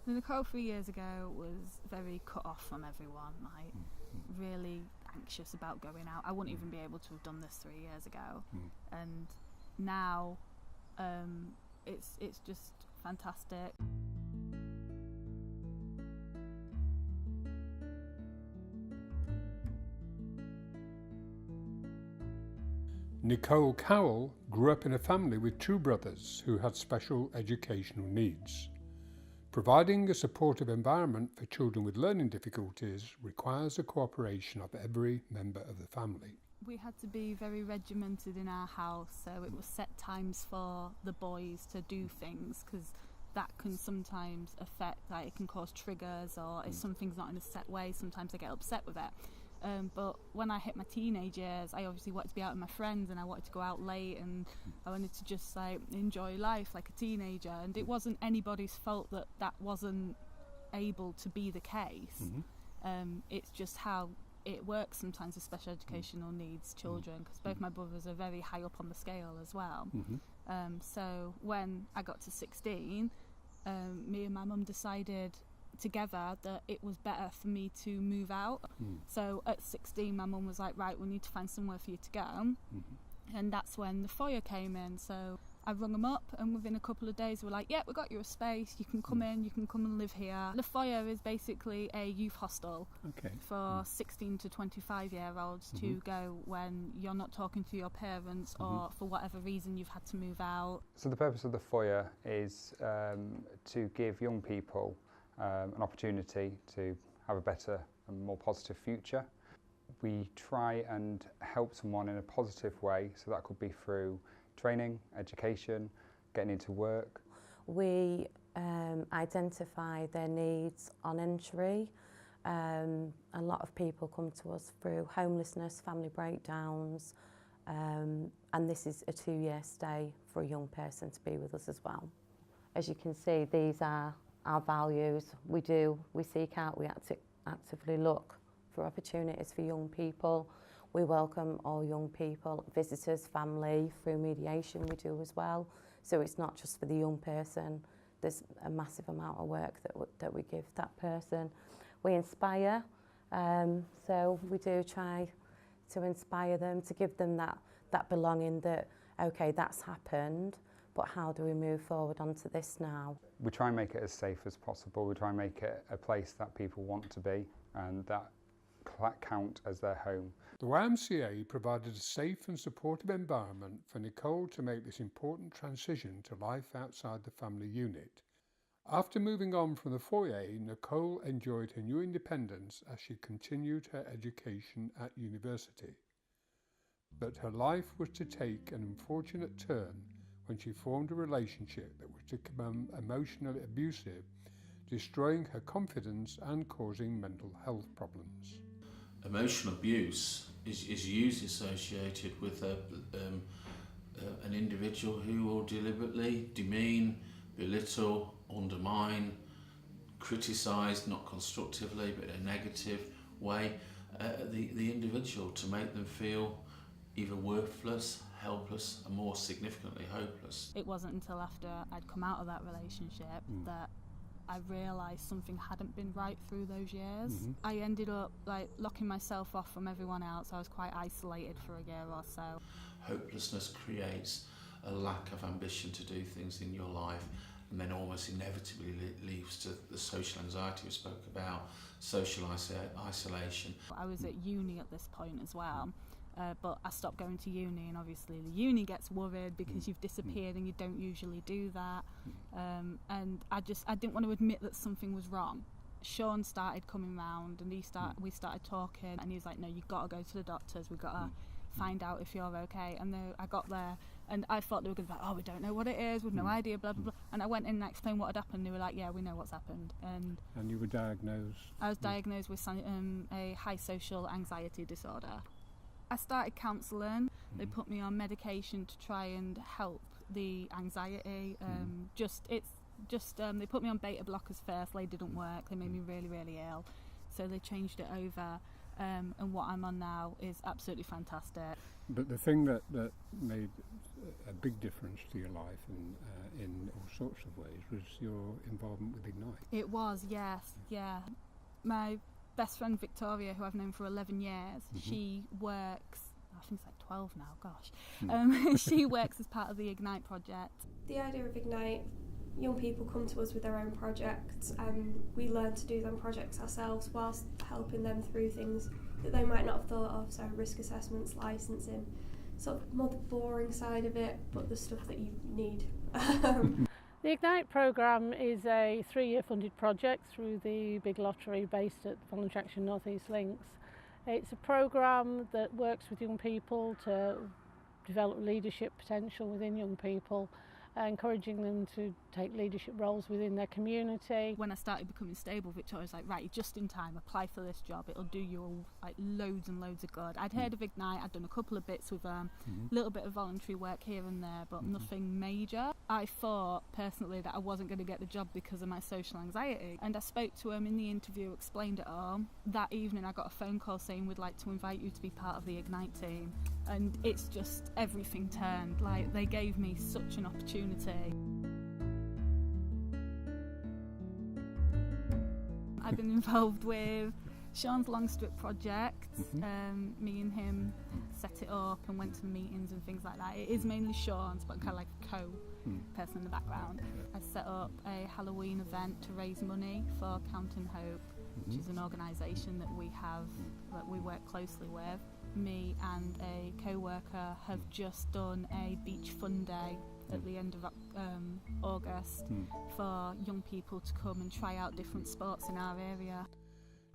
Nicole 3 years ago was very cut off from everyone, like really anxious about going out. I wouldn't even be able to have done this 3 years ago. And now it's just fantastic. Nicole Cowell grew up in a family with two brothers who had special educational needs. Providing a supportive environment for children with learning difficulties requires the cooperation of every member of the family. We had to be very regimented in our house, so it was set times for the boys to do things, because that can sometimes affect, like it can cause triggers, or if something's not in a set way, sometimes I get upset with it. But when I hit my teenage years, I obviously wanted to be out with my friends, and I wanted to go out late, and I wanted to just like enjoy life like a teenager. And it wasn't anybody's fault that that wasn't able to be the case. It's just how it works sometimes with special educational needs children, because both my brothers are very high up on the scale as well. So when I got to 16, me and my mum decided together that it was better for me to move out. So at 16 my mum was like, right, we need to find somewhere for you to go. And that's when the foyer came in. So I rung them up, and within a couple of days we were like, yeah, we got you a space, you can come in, you can come and live here. The foyer is basically a youth hostel for 16 to 25 year olds to go when you're not talking to your parents or for whatever reason you've had to move out. So the purpose of the foyer is to give young people an opportunity to have a better and more positive future. We try and help someone in a positive way, so that could be through training, education, getting into work. We identify their needs on entry. A lot of people come to us through homelessness, family breakdowns, and this is a 2-year stay for a young person to be with us as well. As you can see, these are our values. We seek out, we actively look for opportunities for young people. We welcome all young people, visitors, family, through mediation we do as well. So it's not just for the young person, there's a massive amount of work that we give that person. We inspire, so we do try to inspire them, to give them that belonging that, okay, that's happened, but how do we move forward onto this now? We try and make it as safe as possible. We try and make it a place that people want to be and that count as their home. The YMCA provided a safe and supportive environment for Nicole to make this important transition to life outside the family unit. After moving on from the foyer, Nicole enjoyed her new independence as she continued her education at university. But her life was to take an unfortunate turn when she formed a relationship that was to become emotionally abusive, destroying her confidence and causing mental health problems. Emotional abuse is usually associated with an individual who will deliberately demean, belittle, undermine, criticise, not constructively but in a negative way, the individual, to make them feel either worthless, helpless, and more significantly hopeless. It wasn't until after I'd come out of that relationship that I realised something hadn't been right through those years. I ended up like locking myself off from everyone else. I was quite isolated for a year or so. Hopelessness creates a lack of ambition to do things in your life, and then almost inevitably leads to the social anxiety we spoke about, social isolation. I was at uni at this point as well. But I stopped going to uni, and obviously the uni gets worried because you've disappeared and you don't usually do that. And I didn't want to admit that something was wrong. Sean started coming round, and we started talking, and he was like, no, you've got to go to the doctors, we've got to find out if you're okay. And I got there, and I thought they were going to be like, oh, we don't know what it is, we've no idea, blah, blah, blah. And I went in and explained what had happened, and they were like, yeah, we know what's happened. And you were diagnosed? I was diagnosed with a high social anxiety disorder. I started counselling. They put me on medication to try and help the anxiety. They put me on beta blockers first. They didn't work. They made me really, really ill. So they changed it over. and what I'm on now is absolutely fantastic. But the thing that made a big difference to your life in all sorts of ways was your involvement with Ignite. It was, yes, yeah. My best friend Victoria, who I've known for 11 years, she works, I think it's like 12 now, gosh. She works as part of the Ignite project. The idea of Ignite, young people come to us with their own projects and we learn to do them projects ourselves whilst helping them through things that they might not have thought of, so risk assessments, licensing, sort of more the boring side of it, but the stuff that you need. The Ignite programme is a 3-year funded project through the big lottery based at Voluntary Action North East Links. It's a programme that works with young people to develop leadership potential within young people, encouraging them to take leadership roles within their community. When I started becoming stable, Victoria was like, right, you're just in time, apply for this job, it'll do you like loads and loads of good. I'd heard of Ignite, I'd done a couple of bits with a little bit of voluntary work here and there, but nothing major. I thought personally that I wasn't going to get the job because of my social anxiety, and I spoke to him in the interview, explained it all. That evening I got a phone call saying we'd like to invite you to be part of the Ignite team, and it's just everything turned. Like, they gave me such an opportunity. I've been involved with Sean's Long Strip project. Me and him set it up and went to the meetings and things like that. It is mainly Sean's, but kind of like a co-person in the background. I set up a Halloween event to raise money for Counting Hope, which is an organisation that we work closely with. Me and a co-worker have just done a beach fun day at the end of August for young people to come and try out different sports in our area.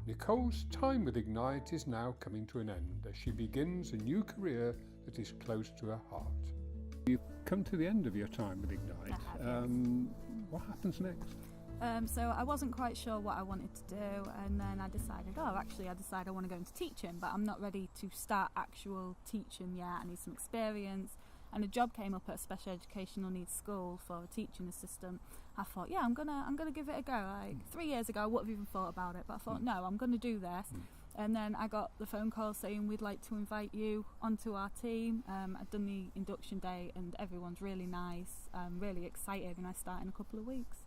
Nicole's time with Ignite is now coming to an end as she begins a new career that is close to her heart. You've come to the end of your time with Ignite. What happens next? So I wasn't quite sure what I wanted to do, and then I decided I want to go into teaching, but I'm not ready to start actual teaching yet. I need some experience, and a job came up at a special educational needs school for a teaching assistant. I thought, yeah, I'm gonna give it a go. Like 3 years ago I wouldn't have even thought about it, but I thought, no, I'm gonna do this. And then I got the phone call saying we'd like to invite you onto our team. I've done the induction day and everyone's really nice. I'm really excited, and I start in a couple of weeks.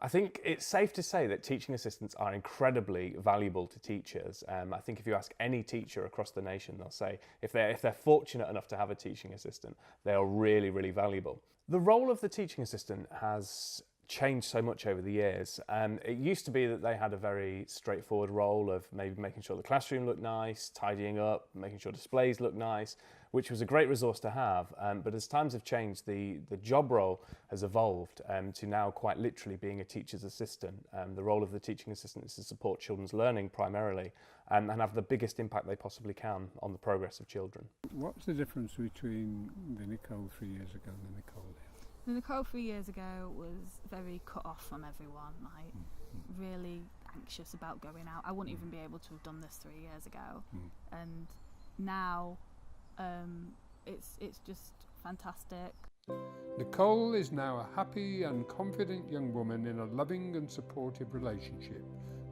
I think it's safe to say that teaching assistants are incredibly valuable to teachers. I think if you ask any teacher across the nation, they'll say if they're fortunate enough to have a teaching assistant, they are really, really valuable. The role of the teaching assistant has changed so much over the years. It used to be that they had a very straightforward role of maybe making sure the classroom looked nice, tidying up, making sure displays looked nice, which was a great resource to have. But as times have changed, the job role has evolved to now quite literally being a teacher's assistant. The role of the teaching assistant is to support children's learning primarily and have the biggest impact they possibly can on the progress of children. What's the difference between the Nicole 3 years ago and the Nicole now? The Nicole 3 years ago was very cut off from everyone, like really anxious about going out. I wouldn't even be able to have done this 3 years ago. And now it's just fantastic. Nicole is now a happy and confident young woman in a loving and supportive relationship,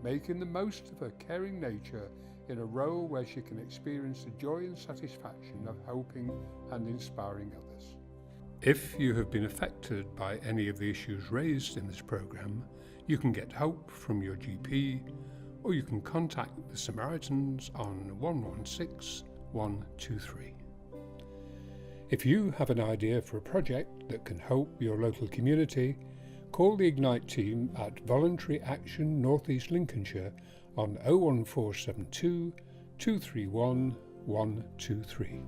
making the most of her caring nature in a role where she can experience the joy and satisfaction of helping and inspiring others. If you have been affected by any of the issues raised in this programme, you can get help from your GP, or you can contact the Samaritans on 116 123. If you have an idea for a project that can help your local community, call the Ignite team at Voluntary Action North East Lincolnshire on 01472 231 123.